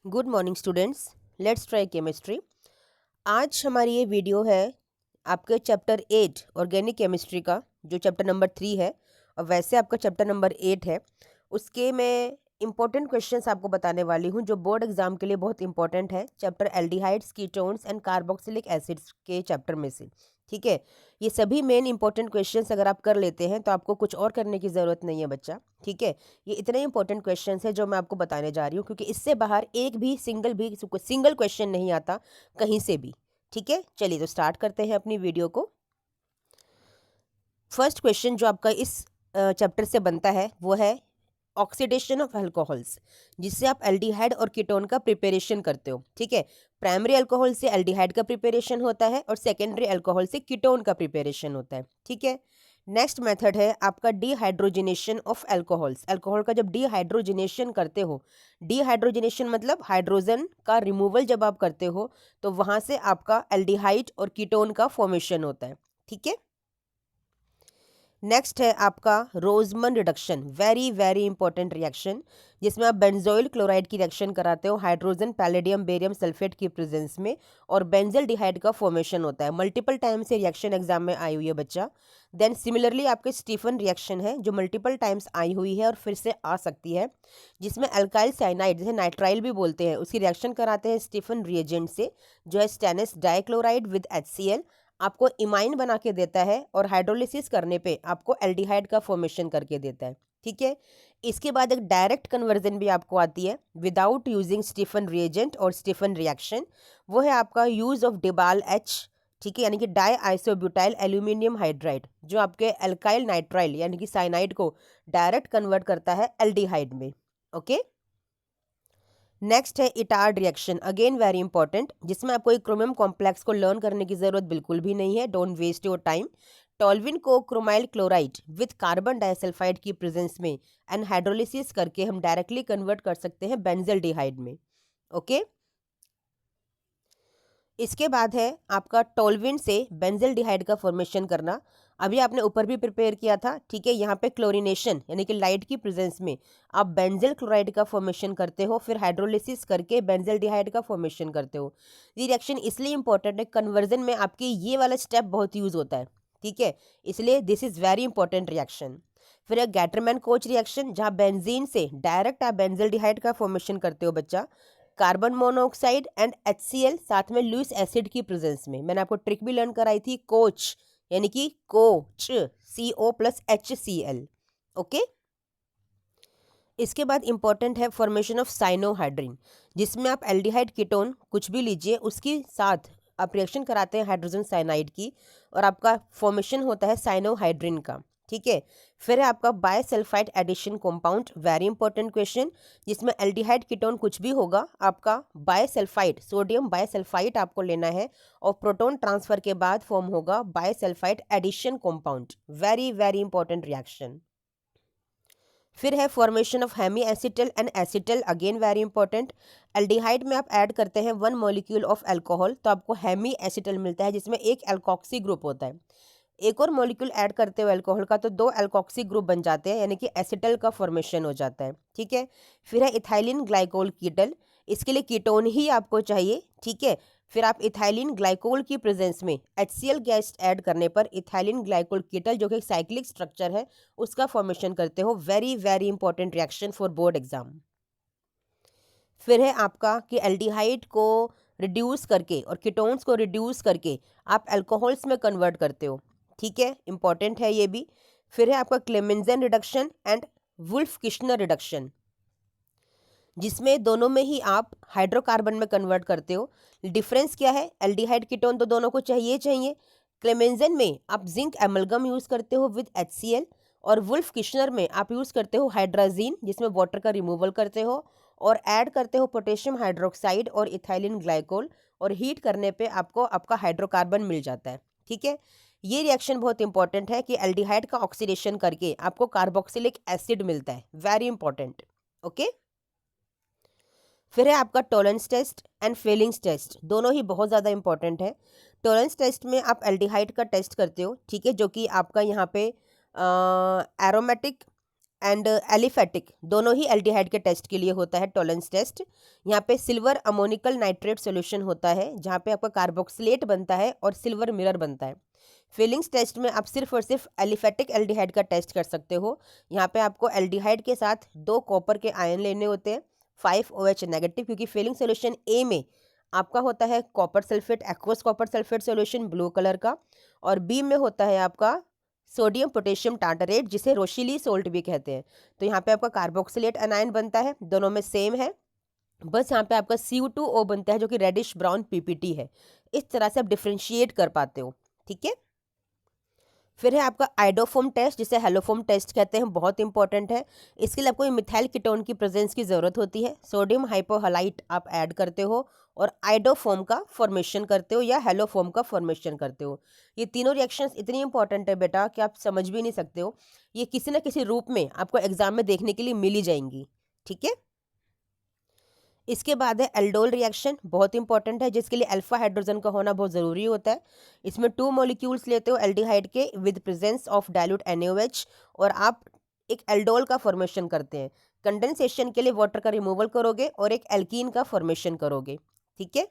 Good morning students, let's try chemistry. आज हमारी ये वीडियो है आपके चैप्टर 8 ऑर्गेनिक केमिस्ट्री का, जो चैप्टर नंबर 3 है। और वैसे आपका चैप्टर नंबर 8 है, उसके मैं इंपॉर्टेंट क्वेश्चंस आपको बताने वाली हूँ जो बोर्ड एग्जाम के लिए बहुत इंपॉर्टेंट है। Chapter aldehydes, ketones and carboxylic acids के चैप्टर में से, ठीक है। ये सभी मेन इंपॉर्टेंट क्वेश्चंस अगर आप कर लेते हैं तो आपको कुछ और करने की ज़रूरत नहीं है बच्चा, ठीक है। ये इतने इंपॉर्टेंट क्वेश्चंस हैं जो मैं आपको बताने जा रही हूँ, क्योंकि इससे बाहर एक भी सिंगल क्वेश्चन नहीं आता कहीं से भी, ठीक है। चलिए तो स्टार्ट करते हैं अपनी वीडियो को। फर्स्ट क्वेश्चन जो आपका इस चैप्टर से बनता है वो है ऑक्सीडेशन ऑफ अल्कोहल्स, जिससे आप एल्डिहाइड और कीटोन का प्रिपरेशन करते हो, ठीक है। प्राइमरी अल्कोहल से एल्डिहाइड का प्रिपरेशन होता है और सेकेंडरी अल्कोहल से कीटोन का प्रिपरेशन होता है, ठीक है। नेक्स्ट मेथड है आपका डिहाइड्रोजिनेशन ऑफ अल्कोहल्स। अल्कोहल का जब डिहाइड्रोजिनेशन करते हो, डिहाइड्रोजिनेशन मतलब हाइड्रोजन का रिमूवल जब आप करते हो, तो वहां से आपका एल्डिहाइड और कीटोन का फॉर्मेशन होता है, ठीक है। नेक्स्ट है आपका Rosenmund reduction, very very important reaction, जिसमें आप बेंजोइल क्लोराइड की रिएक्शन कराते हो हाइड्रोजन पैलेडियम बेरियम सल्फेट की प्रेजेंस में, और बेंजल डिहाइड का फॉर्मेशन होता है। मल्टीपल टाइम से रिएक्शन एग्जाम में आई हुई है बच्चा। देन सिमिलरली आपके स्टीफन रिएक्शन है जो मल्टीपल टाइम्स आई हुई है और फिर से आ सकती है, जिसमें अल्काइल साइनाइड, जिसे नाइट्राइल भी बोलते हैं, उसकी रिएक्शन कराते हैं स्टीफन रिएजेंट से, जो है स्टेनस डाइक्लोराइड विद HCl, आपको इमाइन बना के देता है और हाइड्रोलिसिस करने पे आपको एल्डिहाइड का फॉर्मेशन करके देता है, ठीक है। इसके बाद एक डायरेक्ट कन्वर्जन भी आपको आती है विदाउट यूजिंग स्टीफन रिएजेंट और स्टीफन रिएक्शन। वो है आपका यूज ऑफ डिबाल एच, ठीक है, यानी कि डाई आइसोब्यूटाइल एल्यूमिनियम हाइड्राइड, जो आपके एल्काइल नाइट्राइल यानी कि साइनाइड को डायरेक्ट कन्वर्ट करता है एल्डिहाइड में, ओके। नेक्स्ट है Etard reaction, again very important, जिसमें आपको एक क्रोमियम कॉम्प्लेक्स को लर्न करने की जरूरत बिल्कुल भी नहीं है, डोंट वेस्ट योर टाइम। टॉल्विन को chromyl chloride with carbon disulphide की प्रेजेंस में एंड हाइड्रोलिसिस करके हम डायरेक्टली कन्वर्ट कर सकते हैं बेंजल डिहाइड में, ओके। इसके बाद है आपका टोल्विन से बेंजल डिहाइड का फॉर्मेशन करना। अभी आपने ऊपर भी प्रिपेयर किया था, ठीक है। यहाँ पे क्लोरिनेशन यानी कि लाइट की प्रेजेंस में आप बेंजल क्लोराइड का फॉर्मेशन करते हो, फिर हाइड्रोलिसिस करके बेंजल डिहाइड का फॉर्मेशन करते हो। ये रिएक्शन इसलिए इंपॉर्टेंट है, कन्वर्जन में आपकी ये वाला स्टेप बहुत यूज होता है, ठीक है, इसलिए this is very important reaction. फिर एक गैटरमैन कोच रिएक्शन, जहाँ बेंजीन से डायरेक्ट आप बेंजल डिहाइड का फॉर्मेशन करते हो बच्चा, कार्बन मोनोऑक्साइड एंड HCl साथ में लुइस एसिड की प्रेजेंस में। मैंने आपको ट्रिक भी लर्न कराई थी, कोच यानी कि coach, CO plus HCl, okay. इसके बाद इंपॉर्टेंट है फॉर्मेशन ऑफ साइनोहाइड्रिन, जिसमें आप एल्डिहाइड कीटोन कुछ भी लीजिए, उसके साथ आप रिएक्शन कराते हैं हाइड्रोजन साइनाइड की, और आपका फॉर्मेशन होता है साइनोहाइड्रिन का, ठीक है। फिर है आपका bisulphide addition compound, very important question, जिसमें एल्डिहाइड कीटोन कुछ भी होगा, आपका बायसल्फाइड सोडियम बायसल्फाइड आपको लेना है, और प्रोटॉन ट्रांसफर के बाद फॉर्म होगा bisulphide addition compound, very very important reaction. फिर है formation of hemi acetal and acetal, again very important. Aldehyde में आप ऐड करते हैं 1 मॉलिक्यूल ऑफ अल्कोहल, तो आपको हेमी एसिटल मिलता है, जिसमें एक एल्कोक्सी ग्रुप होता है। एक और मॉलिक्यूल ऐड करते हो अल्कोहल का, तो 2 एल्कोक्सी ग्रुप बन जाते हैं, यानी कि एसिटल का फॉर्मेशन हो जाता है, ठीक है। फिर है इथाइलिन ग्लाइकोल कीटल, इसके लिए कीटोन ही आपको चाहिए, ठीक है। फिर आप इथाइलिन ग्लाइकोल की प्रेजेंस में HCl गैस ऐड करने पर इथाइलिन ग्लाइकोल कीटल, जो कि साइक्लिक स्ट्रक्चर है, उसका फॉर्मेशन करते हो, very very important reaction for board exam. फिर है आपका कि एल्डिहाइड को रिड्यूस करके और कीटोन्स को रिड्यूस करके आप अल्कोहल्स में कन्वर्ट करते हो, ठीक है, इंपॉर्टेंट है ये भी। फिर है आपका Clemmensen reduction and Wolff Kishner reduction, जिसमें दोनों में ही आप हाइड्रोकार्बन में कन्वर्ट करते हो। डिफरेंस क्या है, एल्डिहाइड कीटोन तो दोनों को चाहिए चाहिए। क्लेमेंजन में आप जिंक एमलगम यूज करते हो विद HCl, और वुल्फ किश्नर में आप यूज करते हो हाइड्राजीन, जिसमें वाटर का रिमूवल करते हो, और ऐड करते हो पोटेशियम हाइड्रोक्साइड और इथाइलिन ग्लाइकोल, और हीट करने पे आपको आपका हाइड्रोकार्बन मिल जाता है, ठीक है। ये रिएक्शन बहुत इंपॉर्टेंट है कि एल्डिहाइड का ऑक्सीडेशन करके आपको कार्बोक्सिलिक एसिड मिलता है, वेरी इंपॉर्टेंट, ओके। फिर है आपका tolerance test and feelings test, दोनों ही बहुत ज़्यादा इंपॉर्टेंट है। टॉलरेंस टेस्ट में आप एल्डिहाइड का टेस्ट करते हो, ठीक है, जो कि आपका यहाँ पे एरोमेटिक एंड एलिफेटिक दोनों ही एल्डिहाइड के टेस्ट के लिए होता है टॉलरेंस टेस्ट। यहाँ पे सिल्वर अमोनिकल नाइट्रेट सॉल्यूशन होता है जहाँ पे आपका कार्बोक्सिलेट बनता है और सिल्वर मिरर बनता है। फीलिंग्स टेस्ट में आप सिर्फ और सिर्फ एलिफेटिक एल्डिहाइड का टेस्ट कर सकते हो। यहाँ पे आपको एल्डिहाइड के साथ 2 कॉपर के आयन लेने होते हैं, 5 OH नेगेटिव, क्योंकि फीलिंग सोल्यूशन ए में आपका होता है copper sulphate, aqueous copper sulphate solution blue colour का, और बी में होता है आपका सोडियम पोटेशियम टार्टरेट जिसे रोशिली सोल्ट भी कहते हैं। तो यहाँ पे आपका कार्बोक्सिलेट अनायन बनता है, दोनों में सेम है, बस यहाँ पे आपका Cu2O बनता है जो कि रेडिश ब्राउन पीपीटी है। इस तरह से आप डिफ्रेंशिएट कर पाते हो, ठीक है। फिर है आपका आइडोफोम टेस्ट जिसे हेलोफोम टेस्ट कहते हैं, बहुत इंपॉर्टेंट है। इसके लिए आपको मिथाइल कीटोन की प्रेजेंस की ज़रूरत होती है। सोडियम हाइपोहलाइट आप ऐड करते हो और आइडोफोम का फॉर्मेशन करते हो या हेलोफोम का फॉर्मेशन करते हो। ये तीनों रिएक्शंस इतनी इंपॉर्टेंट है बेटा कि आप समझ भी नहीं सकते हो। ये किसी न किसी रूप में आपको एग्जाम में देखने के लिए मिल ही जाएंगी, ठीक है। इसके बाद है एल्डोल रिएक्शन, बहुत इंपॉर्टेंट है, जिसके लिए अल्फा हाइड्रोजन का होना बहुत ज़रूरी होता है। इसमें 2 मॉलिक्यूल्स लेते हो एल्डिहाइड के with presence of dilute NaOH और आप एक एल्डोल का फॉर्मेशन करते हैं। कंडेंसेशन के लिए वाटर का रिमूवल करोगे और एक एल्कीन का फॉर्मेशन करोगे, ठीक है।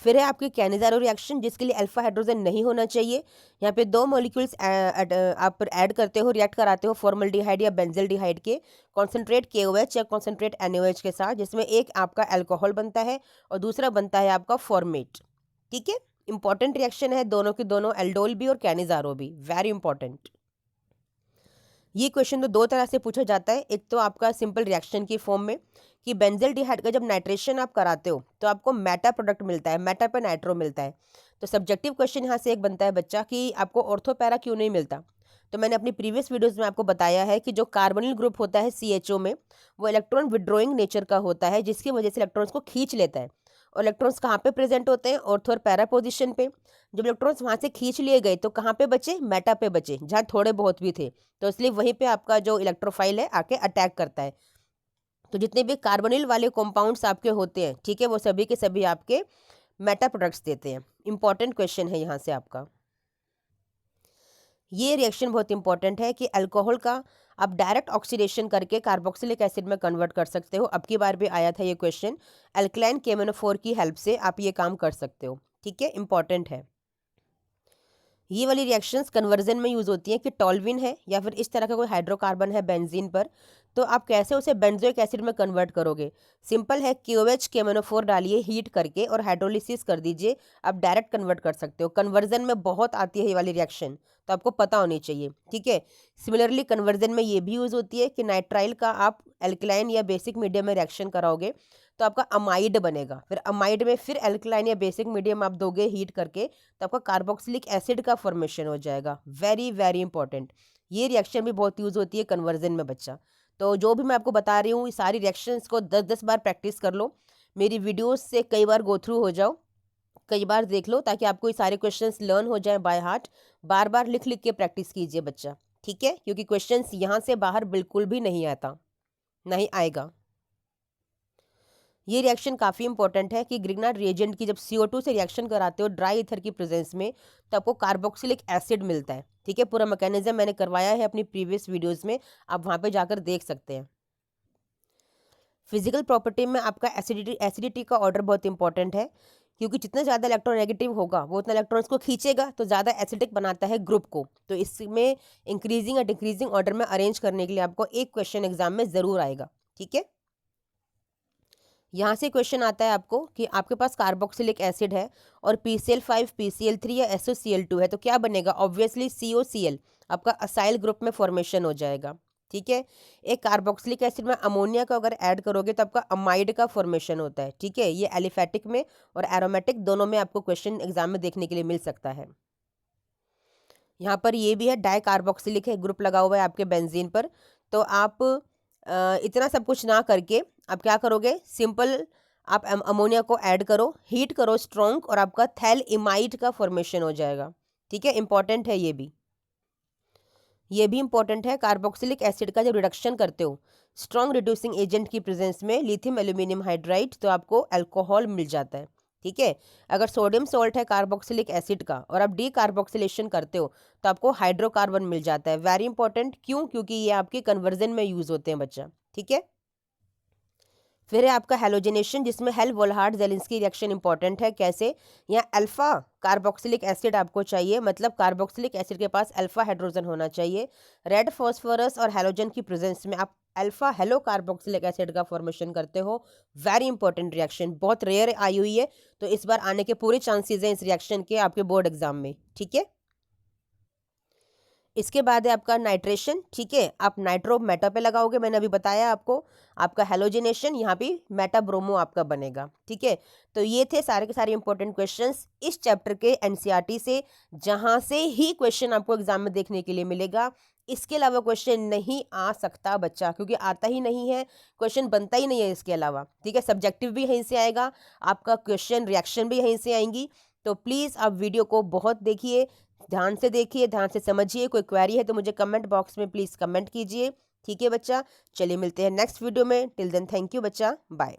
फिर है आपकी कैनिजारो रिएक्शन जिसके लिए अल्फा हाइड्रोजन नहीं होना चाहिए। यहाँ पे 2 मॉलिक्यूल्स आप ऐड करते हो, रिएक्ट कराते हो फॉर्मल्डिहाइड या बेंजल्डिहाइड के कॉन्सेंट्रेट KOH या कॉन्सेंट्रेट NaOH के साथ, जिसमें एक आपका अल्कोहल बनता है और दूसरा बनता है आपका फॉर्मेट, ठीक है। इंपॉर्टेंट रिएक्शन है दोनों के दोनों, एल्डोल भी और कैनिजारो भी, वेरी इंपॉर्टेंट। ये क्वेश्चन तो 2 तरह से पूछा जाता है। एक तो आपका सिंपल रिएक्शन की फॉर्म में कि बेंजल्डिहाइड का जब नाइट्रेशन आप कराते हो तो आपको मेटा प्रोडक्ट मिलता है, मेटा पे नाइट्रो मिलता है। तो सब्जेक्टिव क्वेश्चन यहाँ से एक बनता है बच्चा कि आपको ऑर्थो पैरा क्यों नहीं मिलता। तो मैंने अपनी प्रीवियस वीडियोस में आपको बताया है कि जो कार्बोनिल ग्रुप होता है CHO में, वो इलेक्ट्रॉन विड्रॉइंग नेचर का होता है, जिसकी वजह से इलेक्ट्रॉन्स को खींच लेता है। और इलेक्ट्रॉन्स कहाँ पे प्रेजेंट होते हैं, ऑर्थो और पैरा पोजिशन पे। जब इलेक्ट्रॉन्स वहाँ से खींच लिए गए तो कहाँ पे बचे, मेटा पे बचे, जहाँ थोड़े बहुत भी थे। तो इसलिए वहीं पे आपका जो इलेक्ट्रोफाइल है आके अटैक करता है। तो जितने भी कार्बोनिल वाले कॉम्पाउंड्स आपके होते हैं, ठीक है, वो सभी के सभी आपके मेटा प्रोडक्ट्स देते हैं। इंपॉर्टेंट क्वेश्चन है यहाँ से आपका। ये रिएक्शन बहुत इंपॉर्टेंट है कि अल्कोहल का आप डायरेक्ट ऑक्सीडेशन करके कार्बोक्सिलिक एसिड में कन्वर्ट कर सकते हो। अब की बार भी आया था ये क्वेश्चन, अल्कलाइन KMnO4 की हेल्प से आप ये काम कर सकते हो, ठीक है, इंपॉर्टेंट है। ये वाली रिएक्शंस कन्वर्जन में यूज़ होती हैं कि टॉल्विन है या फिर इस तरह का कोई हाइड्रोकार्बन है बेंजीन पर, तो आप कैसे उसे बेंजोइक एसिड में कन्वर्ट करोगे। सिंपल है, KOH KMnO4 डालिए हीट करके और हाइड्रोलिसिस कर दीजिए, आप डायरेक्ट कन्वर्ट कर सकते हो। कन्वर्जन में बहुत आती है ये वाली रिएक्शन, तो आपको पता होनी चाहिए, ठीक है। सिमिलरली कन्वर्जन में ये भी यूज़ होती है कि नाइट्राइल का आप एल्कलाइन या बेसिक मीडियम में रिएक्शन कराओगे तो आपका अमाइड बनेगा। फिर अमाइड में फिर एल्कलाइन या बेसिक मीडियम आप दोगे हीट करके, तो आपका कार्बोक्सिलिक एसिड का फॉर्मेशन हो जाएगा। वेरी वेरी इंपॉर्टेंट, ये रिएक्शन भी बहुत यूज़ होती है कन्वर्जन में बच्चा। तो जो भी मैं आपको बता रही हूँ, ये सारी रिएक्शंस को 10-10 बार प्रैक्टिस कर लो, मेरी वीडियोस से कई बार गो थ्रू हो जाओ, कई बार देख लो, ताकि आपको ये सारे क्वेश्चंस लर्न हो जाए बाय हार्ट। बार बार लिख लिख के प्रैक्टिस कीजिए बच्चा, ठीक है, क्योंकि क्वेश्चंस यहाँ से बाहर बिल्कुल भी नहीं आता, नहीं आएगा। ये रिएक्शन काफ़ी इंपॉर्टेंट है कि ग्रिग्नार्ड रिएजेंट की जब CO2 से रिएक्शन कराते हो ड्राई ईथर की प्रेजेंस में, तो आपको कार्बोक्सिलिक एसिड मिलता है, ठीक है। पूरा मैकेनिज्म मैंने करवाया है अपनी प्रीवियस वीडियोस में, आप वहाँ पे जाकर देख सकते हैं। फिजिकल प्रॉपर्टी में आपका एसिडिटी का ऑर्डर बहुत इंपॉर्टेंट है, क्योंकि जितना ज़्यादा इलेक्ट्रोनेगेटिव होगा वो उतना इलेक्ट्रॉन्स को खींचेगा, तो ज़्यादा एसिडिक बनाता है ग्रुप को। तो इसमें इंक्रीजिंग या डिक्रीजिंग ऑर्डर में अरेंज करने के लिए आपको एक क्वेश्चन एग्जाम में ज़रूर आएगा, ठीक है। यहाँ से क्वेश्चन आता है आपको कि आपके पास कार्बोक्सिलिक एसिड है और PCl5 PCl3 या SOCl2 है, तो क्या बनेगा, ऑब्वियसली COCl आपका असाइल ग्रुप में फॉर्मेशन हो जाएगा, ठीक है। एक कार्बोक्सिलिक एसिड में अमोनिया का अगर ऐड करोगे तो आपका अमाइड का फॉर्मेशन होता है, ठीक है। ये एलिफेटिक में और एरोमेटिक दोनों में आपको क्वेश्चन एग्जाम में देखने के लिए मिल सकता है। यहाँ पर ये भी है, डाई कार्बोक्सिलिक है, ग्रुप लगा हुआ है आपके बेंजीन पर। तो आप इतना सब कुछ ना करके आप क्या करोगे, सिंपल आप अमोनिया को ऐड करो, हीट करो स्ट्रॉन्ग, और आपका थैल इमाइड का फॉर्मेशन हो जाएगा, ठीक है। इंपॉर्टेंट है ये भी इंपॉर्टेंट है। कार्बोक्सिलिक एसिड का जब रिडक्शन करते हो स्ट्रॉन्ग रिड्यूसिंग एजेंट की प्रेजेंस में लिथियम एल्यूमिनियम हाइड्राइड, तो आपको अल्कोहल मिल जाता है, ठीक है। अगर सोडियम सॉल्ट है कार्बोक्सिलिक एसिड का और आप डी कार्बोक्सिलेशन करते हो तो आपको हाइड्रोकार्बन मिल जाता है। वेरी इंपॉर्टेंट, क्यों? क्योंकि ये आपके कन्वर्जन में यूज होते हैं बच्चा, ठीक है। फिर है आपका हेलोजेनेशन, जिसमें हेल वोल्हार्ड जेलिंस्की रिएक्शन इंपॉर्टेंट है। कैसे? यहाँ अल्फा कार्बोक्सिलिक एसिड आपको चाहिए, मतलब कार्बोक्सिलिक एसिड के पास अल्फा हाइड्रोजन होना चाहिए। रेड फॉस्फोरस और हेलोजन की प्रेजेंस में आप अल्फा हेलो कार्बोक्सिलिक एसिड का फॉर्मेशन करते हो। वेरी इंपॉर्टेंट रिएक्शन, बहुत रेयर आई हुई है, तो इस बार आने के पूरे चांसेस हैं इस रिएक्शन के आपके बोर्ड एग्जाम में, ठीक है। इसके बाद है आपका नाइट्रेशन, ठीक है। आप नाइट्रो मेटा पे लगाओगे, मैंने अभी बताया आपको। आपका हेलोजिनेशन यहाँ पे मेटा ब्रोमो आपका बनेगा, ठीक है। तो ये थे सारे के सारे इंपॉर्टेंट क्वेश्चंस इस चैप्टर के एनसीईआरटी से, जहां से ही क्वेश्चन आपको एग्जाम में देखने के लिए मिलेगा। इसके अलावा क्वेश्चन नहीं आ सकता बच्चा, क्योंकि आता ही नहीं है, क्वेश्चन बनता ही नहीं है इसके अलावा, ठीक है। सब्जेक्टिव भी यहीं से आएगा, आपका क्वेश्चन रिएक्शन भी यहीं से आएंगी। तो प्लीज़ आप वीडियो को बहुत देखिए, ध्यान से देखिए, ध्यान से समझिए। कोई क्वेरी है तो मुझे कमेंट बॉक्स में प्लीज़ कमेंट कीजिए, ठीक है बच्चा। चलिए मिलते हैं नेक्स्ट वीडियो में। टिल देन थैंक यू बच्चा, बाय।